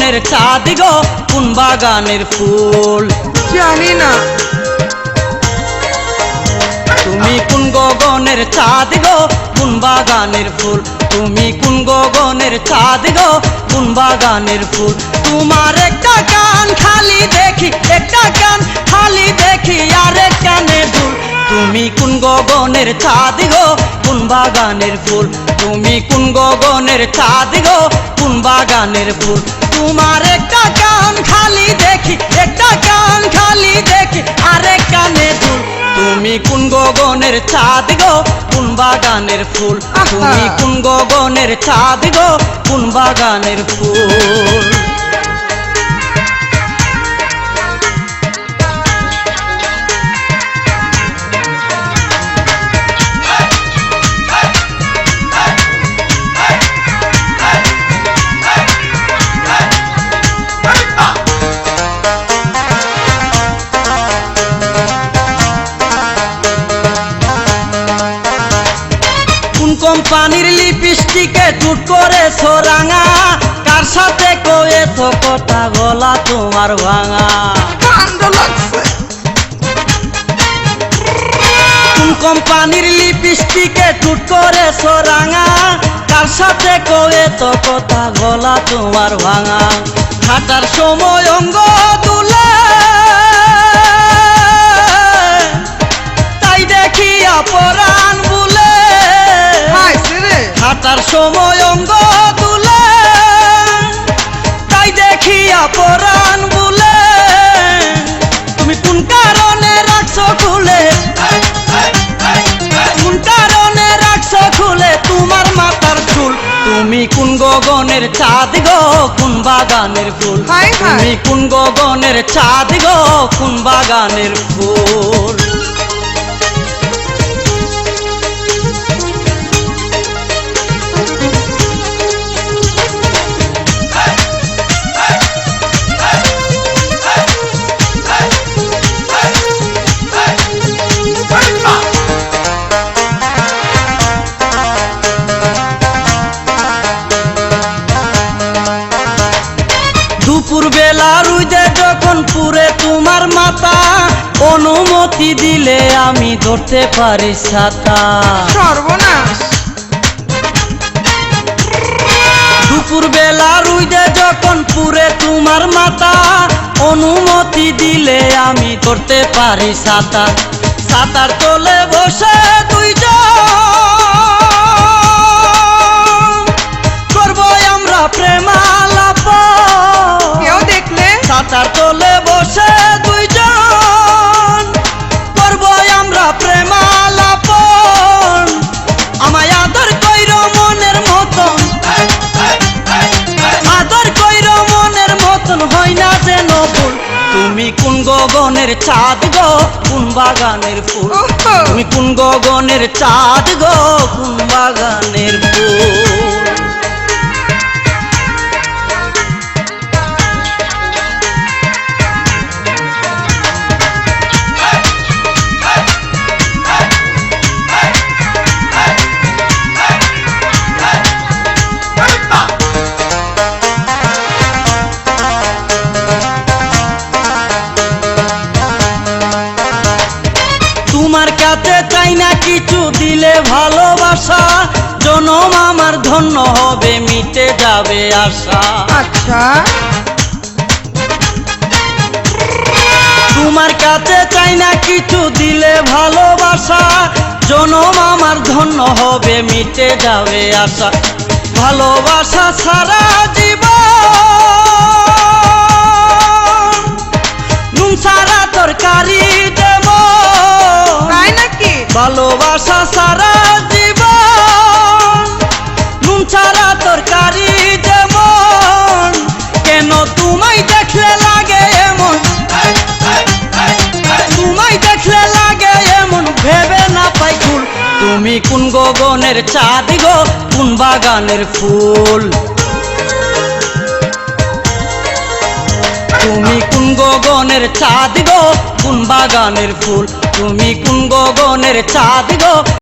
গগনের চাঁদ গো কোন বাগানের ফুল? জানি না। তুমি কোন গগনের চাঁদ গো কোন বাগানের ফুল? তুমি কোন গগনের চাঁদ গো কোন বাগানের ফুল? তোমার একটা কান খালি দেখি, একটা কান খালি দেখি, আরেক কানে দুল। তুমি কোন গগনের চাঁদ গো কোন বাগানের ফুল? তুমি কোন গগনের চাঁদ গো কোন বাগানের ফুল? তোমার একটা কান খালি দেখি, একটা কান খালি দেখি, আরেক কানে দুল। তুমি কোন গগনের চাঁদ গো কোন বাগানের ফুল? তুমি কোন গগনের চাঁদ গো কোন বাগানের ফুল? কোম্পানির লিপস্টিকে টুট করেছো রাঙা, কার সাথে কয়েছো কথা গলা তোমার ভাঙা? কোন কোম্পানির লিপস্টিকে টুট করেছো রাঙা, কার সাথে কয়েছো কথা গলা তোমার ভাঙা? হাঁটার সময় অঙ্গ তুলে তাই দেখিয়া পরাণ বুলে, হাঁটার সময় অঙ্গ তুলে তাই দেখিয়া পরাণ বুলে। তুমি কোন কারণে রাখছো খুলে, কোন কারণে রাখছো খুলে তোমার মাথার চুল? তুমি কোন গগনের চাঁদ গো কোন বাগানের ফুল? তুমি কোন গগনের চাঁদ গো কোন বাগানের ফুল? দুপুর বেলা রুইদে যখন পুরে তোমার মাথা, অনুমতি দিলে আমি ধরতে পারি ছাতা। সর্বনাশ। দুপুর বেলা রুইদে যখন পুরে তোমার মাথা, অনুমতি দিলে আমি ধরতে পারি ছাতা। ছাতার তলে বসে দুইজন করবো আমরা প্রেমালাপ। ছাতার তলে বসে দুইজন করবো আমরা প্রেমালাপন। আমায় আদর কইর মনের মতন, আদর কইর মনের মতন, হয় না যেন ভুল। তুমি কোন গগনের চাঁদ গো কোন বাগানের ফুল? তুমি কোন গগনের চাঁদ গো কোন বাগানের ফুল? তোমার কাছে চাই না কিছু, দিলে ভালোবাসা, জনম আমার ধন্য হবে, মিটে যাবে আশা। আচ্ছা। তোমার কাছে চাই না কিছু, দিলে ভালোবাসা, জনম আমার ধন্য হবে, মিটে যাবে আশা। ভালোবাসা সারা জীবন নুন সারা তরকারি দেব, তাই নাকি? ভালোবাসা সারা জীবন নুন ছাড়া তরকারি যেমন, কেন তোমায় দেখলে লাগে এমন, তোমায় দেখলে লাগে এমন, ভেবে না পাই কুল। তুমি কোন গগনের চাঁদ গো কোন বাগানের ফুল? তুমি কোন গগনের চাঁদ গো কোন বাগানের ফুল? তুমি কোন গগনের চাঁদ গো